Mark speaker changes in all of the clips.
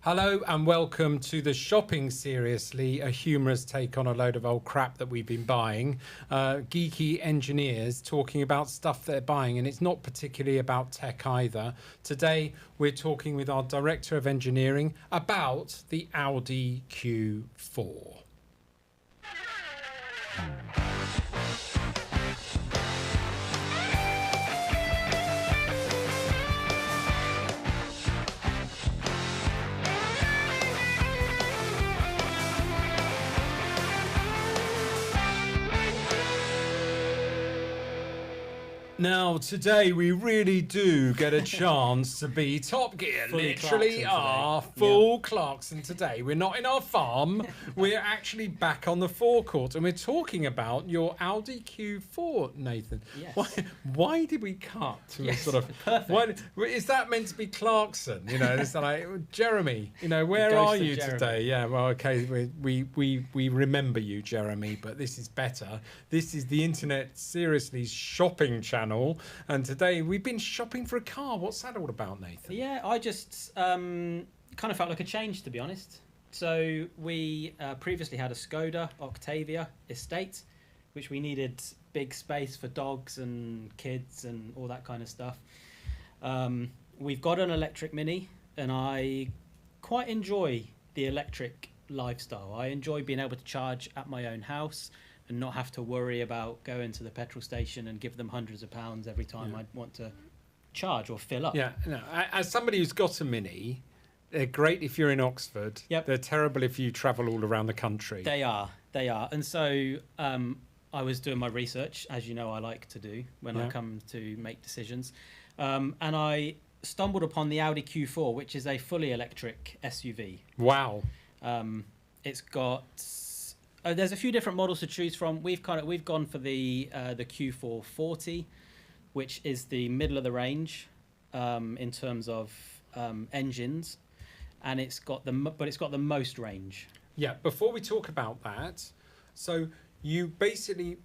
Speaker 1: Hello and welcome to the Shopping Seriously, a humorous take on a load of old crap that we've been buying. Geeky engineers talking about stuff they're buying, and it's not particularly about tech either. Today we're talking with our Director of Engineering about the Audi Q4. Now, today we really do get a chance to be Top Gear.
Speaker 2: Fully
Speaker 1: Literally
Speaker 2: Clarkson
Speaker 1: are
Speaker 2: today.
Speaker 1: full Clarkson today. We're not in our farm. We're actually back on the forecourt, and we're talking about your Audi Q4, Nathan.
Speaker 2: Yes.
Speaker 1: Why did we cut to
Speaker 2: Yes,
Speaker 1: a sort of...
Speaker 2: perfect.
Speaker 1: Why, is that meant to be Clarkson? You know, it's like, Jeremy, you know, where
Speaker 2: ghost
Speaker 1: are
Speaker 2: of
Speaker 1: you
Speaker 2: Jeremy.
Speaker 1: today? Yeah, well, okay, we remember you, Jeremy, but this is better. This is the Internet Seriously shopping channel, and today we've been shopping for a car. What's that all about, Nathan?
Speaker 2: Yeah, I just kind of felt like a change, to be honest. So we previously had a Skoda Octavia Estate, which we needed big space for dogs and kids and all that kind of stuff. We've got an electric Mini, and I quite enjoy the electric lifestyle. I enjoy being able to charge at my own house and not have to worry about going to the petrol station and give them hundreds of pounds every time I want to charge or fill up.
Speaker 1: Yeah, no, as somebody who's got a Mini, they're great if you're in Oxford.
Speaker 2: Yep.
Speaker 1: They're terrible if you travel all around the country.
Speaker 2: They are. And so I was doing my research, as you know I like to do when I come to make decisions. And I stumbled upon the Audi Q4, which is a fully electric SUV.
Speaker 1: Wow.
Speaker 2: It's got... there's a few different models to choose from. We've gone for the Q4 40, which is the middle of the range in terms of engines, and it's got the most range.
Speaker 1: Yeah, before we talk about that, so you basically,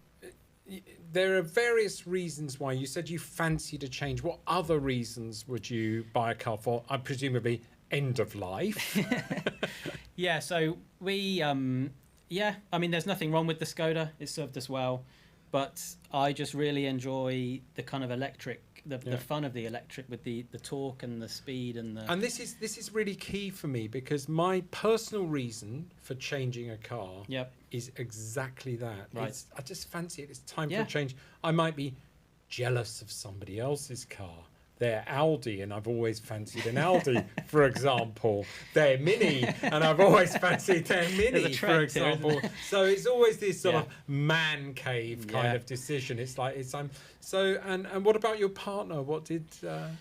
Speaker 1: there are various reasons why you said you fancied a change. What other reasons would you buy a car for? Presumably end of life.
Speaker 2: Yeah, so we, I mean, there's nothing wrong with the Skoda. It served us well, but I just really enjoy the kind of electric, the fun of the electric with the torque and the speed and the...
Speaker 1: And this is really key for me, because my personal reason for changing a car is exactly that.
Speaker 2: Right.
Speaker 1: I just fancy it. It's time for a change. I might be jealous of somebody else's car. They're Audi, and I've always fancied an Audi, for example. They're Mini, and I've always fancied their Mini, for example. So it's always this sort of man cave kind of decision. It's like so. And what about your partner? What did?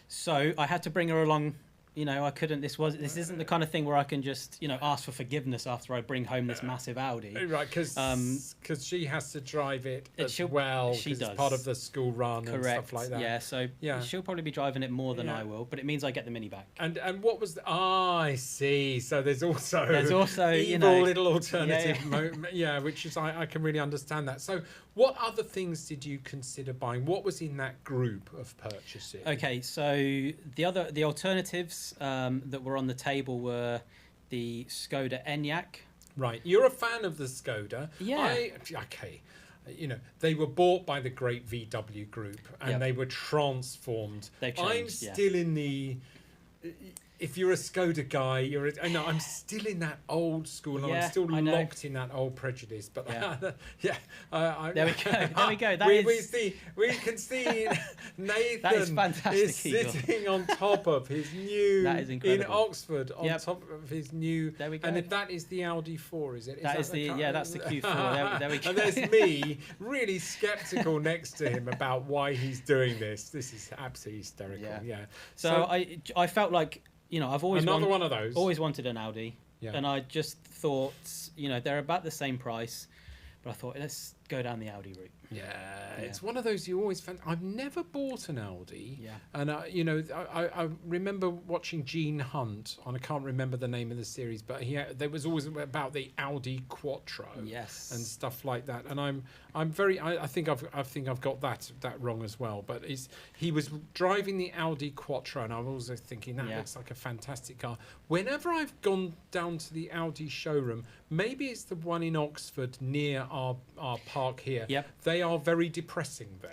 Speaker 2: So I had to bring her along. You know, I couldn't. This isn't the kind of thing where I can just ask for forgiveness after I bring home this massive Audi.
Speaker 1: Right, because she has to drive it as well.
Speaker 2: She does.
Speaker 1: It's part of the school run and stuff like that.
Speaker 2: Yeah, so she'll probably be driving it more than I will, but it means I get the Mini back.
Speaker 1: And what was I see. So there's also
Speaker 2: evil
Speaker 1: little alternative, which is I can really understand that. So what other things did you consider buying? What was in that group of purchasing?
Speaker 2: Okay, so the alternatives that were on the table were the Skoda Enyaq.
Speaker 1: Right, you're a fan of the Skoda.
Speaker 2: Yeah.
Speaker 1: They were bought by the great VW group, and they were transformed.
Speaker 2: They've changed,
Speaker 1: I'm still in the... If you're a Skoda guy, I'm still in that old school, and I'm still locked in that old prejudice. But
Speaker 2: there we go.
Speaker 1: We can see Nathan
Speaker 2: That is fantastic,
Speaker 1: is sitting on top of his new in Oxford on top of his new.
Speaker 2: There we go.
Speaker 1: And if that is the Audi 4, is it?
Speaker 2: That's the Q4. There we go.
Speaker 1: And there's me, really sceptical next to him about why he's doing this. This is absolutely hysterical. Yeah.
Speaker 2: So I felt like. I've always
Speaker 1: one of those.
Speaker 2: Always wanted an Audi, and I just thought, they're about the same price, but I thought let's go down the Audi route.
Speaker 1: Yeah, it's one of those you always found. I've never bought an Audi.
Speaker 2: Yeah.
Speaker 1: And, I remember watching Gene Hunt on, I can't remember the name of the series, but there was always about the Audi Quattro.
Speaker 2: Yes.
Speaker 1: And stuff like that. And I think I've got that wrong as well. But he was driving the Audi Quattro, and I was also thinking that looks like a fantastic car. Whenever I've gone down to the Audi showroom, maybe it's the one in Oxford near our park here.
Speaker 2: Yep.
Speaker 1: They are very depressing there.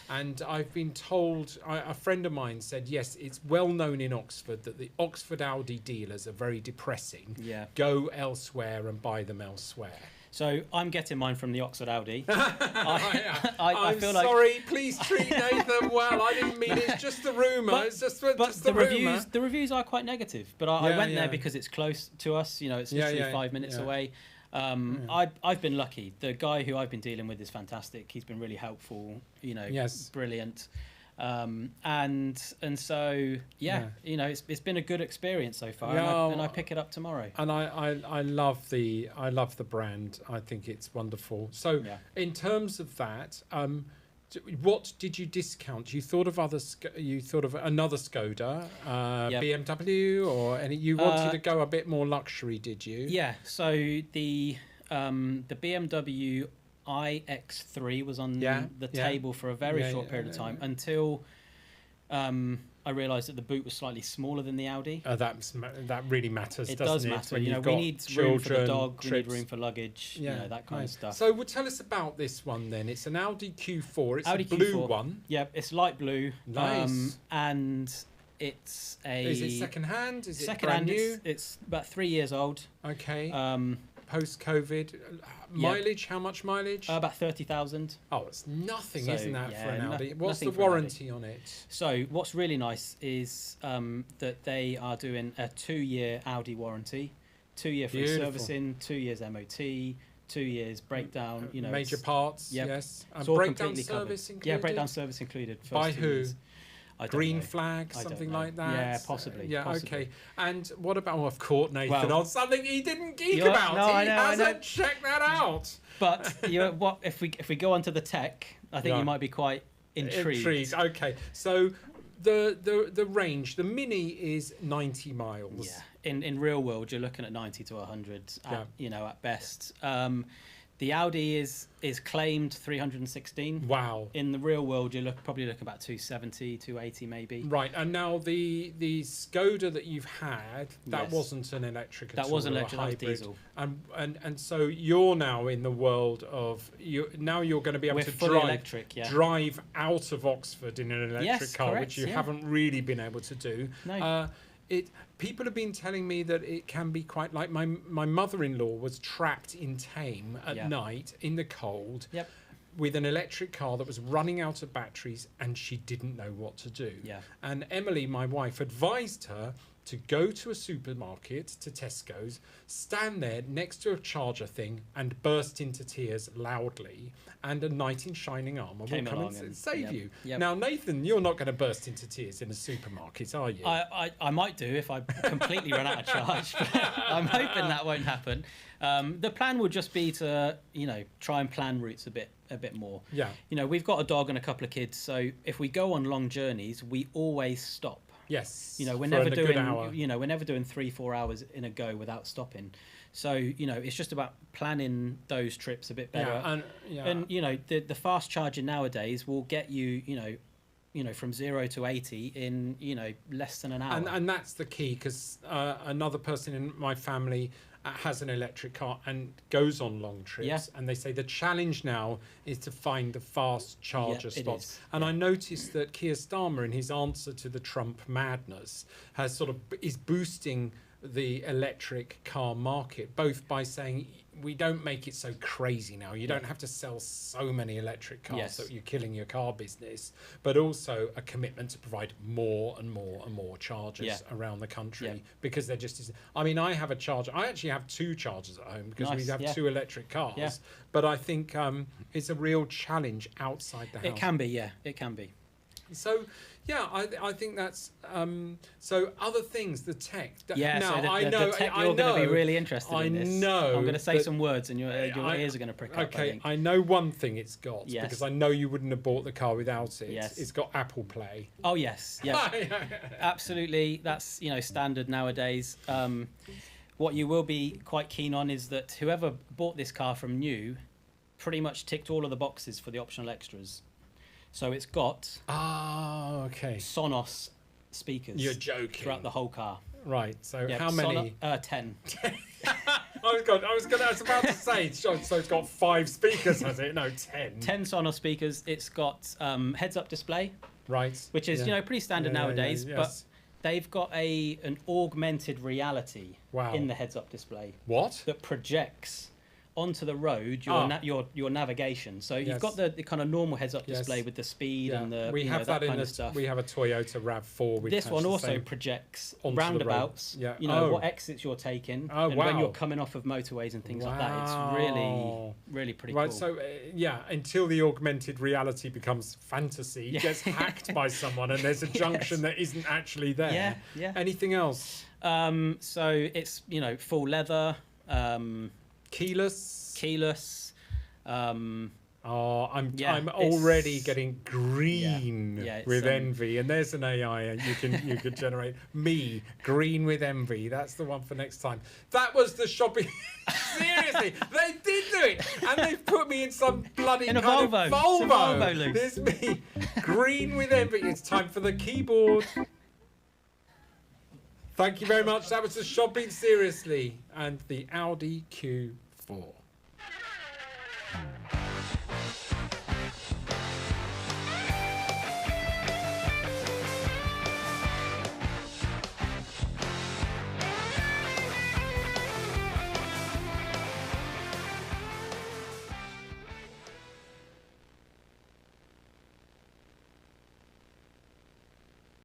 Speaker 1: And I've been told, a friend of mine said, yes, it's well known in Oxford that the Oxford Audi dealers are very depressing.
Speaker 2: Yeah.
Speaker 1: Go elsewhere and buy them elsewhere.
Speaker 2: So I'm getting mine from the Oxford Audi.
Speaker 1: I'm sorry, please treat Nathan well. I didn't mean it's just a rumour. It's just the
Speaker 2: reviews. The reviews are quite negative, but I went there because it's close to us. It's literally 5 minutes away. I've been lucky. The guy who I've been dealing with is fantastic. He's been really helpful. Brilliant. And so it's been a good experience so far, and I pick it up tomorrow.
Speaker 1: And I love the brand. I think it's wonderful. So in terms of that, what did you discount? You thought of another Skoda, BMW, or any? You wanted to go a bit more luxury, did you?
Speaker 2: Yeah. So the BMW iX3 was on the table for a very short period of time until I realised that the boot was slightly smaller than the Audi.
Speaker 1: That really matters.
Speaker 2: It
Speaker 1: does
Speaker 2: matter.
Speaker 1: When
Speaker 2: we need room for the dog. We need room for luggage. That kind of stuff.
Speaker 1: So, tell us about this one then. It's an Audi Q4. It's
Speaker 2: Audi
Speaker 1: a blue
Speaker 2: Q4.
Speaker 1: one.
Speaker 2: Yeah, it's light blue.
Speaker 1: Nice.
Speaker 2: And it's
Speaker 1: Is it second hand? Is it
Speaker 2: brand
Speaker 1: new?
Speaker 2: It's about 3 years old.
Speaker 1: Okay. Post-COVID, mileage? How much mileage?
Speaker 2: About 30,000.
Speaker 1: Oh, it's nothing, isn't that, for an Audi? What's the
Speaker 2: nothing for an
Speaker 1: warranty on it?
Speaker 2: So what's really nice is that they are doing a 2-year Audi warranty, 2-year free servicing, 2 years MOT, 2 years breakdown.
Speaker 1: Major parts. Yes. And
Speaker 2: it's all
Speaker 1: breakdown
Speaker 2: completely
Speaker 1: service
Speaker 2: covered.
Speaker 1: included.
Speaker 2: Yeah, breakdown service included.
Speaker 1: By who? Green
Speaker 2: know.
Speaker 1: Flag, something like that.
Speaker 2: Yeah, possibly.
Speaker 1: Okay. And what about? I've caught Nathan on something he didn't geek
Speaker 2: No,
Speaker 1: about.
Speaker 2: I
Speaker 1: He
Speaker 2: know.
Speaker 1: hasn't checked that out.
Speaker 2: But what if we go on to the tech? I think you might be quite intrigued.
Speaker 1: Okay. So the range, the Mini is 90 miles.
Speaker 2: Yeah. In real world, you're looking at 90 to 100. At best. The Audi is claimed 316.
Speaker 1: Wow.
Speaker 2: In the real world, you're probably looking about 270, 280 maybe.
Speaker 1: Right, and now the Skoda that you've had, that wasn't an electric at all.
Speaker 2: That wasn't electric,
Speaker 1: that
Speaker 2: was diesel.
Speaker 1: And so you're now in the world of you're going to be able to drive out of Oxford in an electric car,
Speaker 2: correct,
Speaker 1: which you haven't really been able to do.
Speaker 2: No.
Speaker 1: People have been telling me that it can be quite like my mother-in-law was trapped in Thame at night in the cold with an electric car that was running out of batteries, and she didn't know what to do. And Emily, my wife, advised her to go to a supermarket, to Tesco's, stand there next to a charger thing and burst into tears loudly, and a knight in shining armour will come and save you. Now, Nathan, you're not going to burst into tears in a supermarket, are you?
Speaker 2: I might do if I completely run out of charge, but I'm hoping that won't happen. The plan would just be to, try and plan routes a bit more.
Speaker 1: Yeah.
Speaker 2: We've got a dog and a couple of kids, so if we go on long journeys, we always stop.
Speaker 1: Yes.
Speaker 2: We're never doing 3-4 hours in a go without stopping. So it's just about planning those trips a bit better. And the fast charging nowadays will get you from 0 to 80 in less than an hour.
Speaker 1: And that's the key, because another person in my family has an electric car and goes on long trips, and they say the challenge now is to find the fast charger spots. And I noticed that Keir Starmer, in his answer to the Trump madness, is boosting the electric car market, both by saying we don't make it so crazy now. You don't have to sell so many electric cars that you're killing your car business, but also a commitment to provide more and more and more chargers around the country, because they're just. I mean, I have a charger. I actually have 2 chargers at home because we have 2 electric cars. But I think it's a real challenge outside the house.
Speaker 2: It can be, it can be.
Speaker 1: So, yeah, I think that's so. Other things, the tech.
Speaker 2: Yeah,
Speaker 1: now
Speaker 2: so the,
Speaker 1: I
Speaker 2: the,
Speaker 1: know.
Speaker 2: the tech
Speaker 1: I
Speaker 2: you're going to be
Speaker 1: know.
Speaker 2: really interested
Speaker 1: I
Speaker 2: in this.
Speaker 1: know
Speaker 2: I'm going to say
Speaker 1: that-
Speaker 2: some words, and your ears are going to prick up. I
Speaker 1: Okay,
Speaker 2: think.
Speaker 1: I know one thing it's got
Speaker 2: Yes.
Speaker 1: because I know you wouldn't have bought the car without it.
Speaker 2: Yes.
Speaker 1: It's got Apple Play.
Speaker 2: Oh yes, yeah, absolutely. That's standard nowadays. What you will be quite keen on is that whoever bought this car from new, pretty much ticked all of the boxes for the optional extras. So it's got
Speaker 1: Ah, okay.
Speaker 2: Sonos speakers.
Speaker 1: You're joking.
Speaker 2: Throughout the whole car.
Speaker 1: Right. So
Speaker 2: Yeah,
Speaker 1: how many?
Speaker 2: 10.
Speaker 1: I was about to say. So it's got 5 speakers, has it? No, 10.
Speaker 2: 10 Sonos speakers. It's got heads-up display,
Speaker 1: Right.
Speaker 2: which is
Speaker 1: Yeah.
Speaker 2: pretty standard
Speaker 1: Yeah, yeah,
Speaker 2: nowadays.
Speaker 1: yes.
Speaker 2: But they've got an augmented reality
Speaker 1: Wow.
Speaker 2: in the heads-up display
Speaker 1: What?
Speaker 2: that projects onto the road your navigation. So you've
Speaker 1: Yes.
Speaker 2: got the kind of normal heads-up
Speaker 1: Yes.
Speaker 2: display with the speed and the
Speaker 1: we have
Speaker 2: that
Speaker 1: that in
Speaker 2: kind
Speaker 1: the
Speaker 2: of stuff.
Speaker 1: we have a Toyota Rav4. Which
Speaker 2: This
Speaker 1: has
Speaker 2: one
Speaker 1: the
Speaker 2: also
Speaker 1: same
Speaker 2: projects
Speaker 1: onto the road.
Speaker 2: roundabouts.
Speaker 1: Yeah.
Speaker 2: What exits you're taking,
Speaker 1: Oh,
Speaker 2: and when
Speaker 1: wow.
Speaker 2: you're coming off of motorways and things like that. It's
Speaker 1: Wow.
Speaker 2: really pretty
Speaker 1: Right,
Speaker 2: cool.
Speaker 1: so until the augmented reality becomes fantasy,
Speaker 2: Yeah.
Speaker 1: gets hacked by someone, and there's a junction that isn't actually there.
Speaker 2: Yeah.
Speaker 1: Anything else?
Speaker 2: So it's full leather,
Speaker 1: Keyless.
Speaker 2: keyless.
Speaker 1: I'm
Speaker 2: Yeah,
Speaker 1: already
Speaker 2: it's-
Speaker 1: getting green
Speaker 2: Yeah, it's,
Speaker 1: with envy, and there's an AI and you can generate me green with envy. That's the one for next time. That was the shopping. Seriously, they did do it, and they've put me in some bloody
Speaker 2: In a
Speaker 1: kind
Speaker 2: Volvo.
Speaker 1: of
Speaker 2: It's a
Speaker 1: Volvo.
Speaker 2: Volvo, Luke.
Speaker 1: There's me green with envy. It's time for the keyboard. Thank you very much. That was the shopping seriously and the Audi Q4.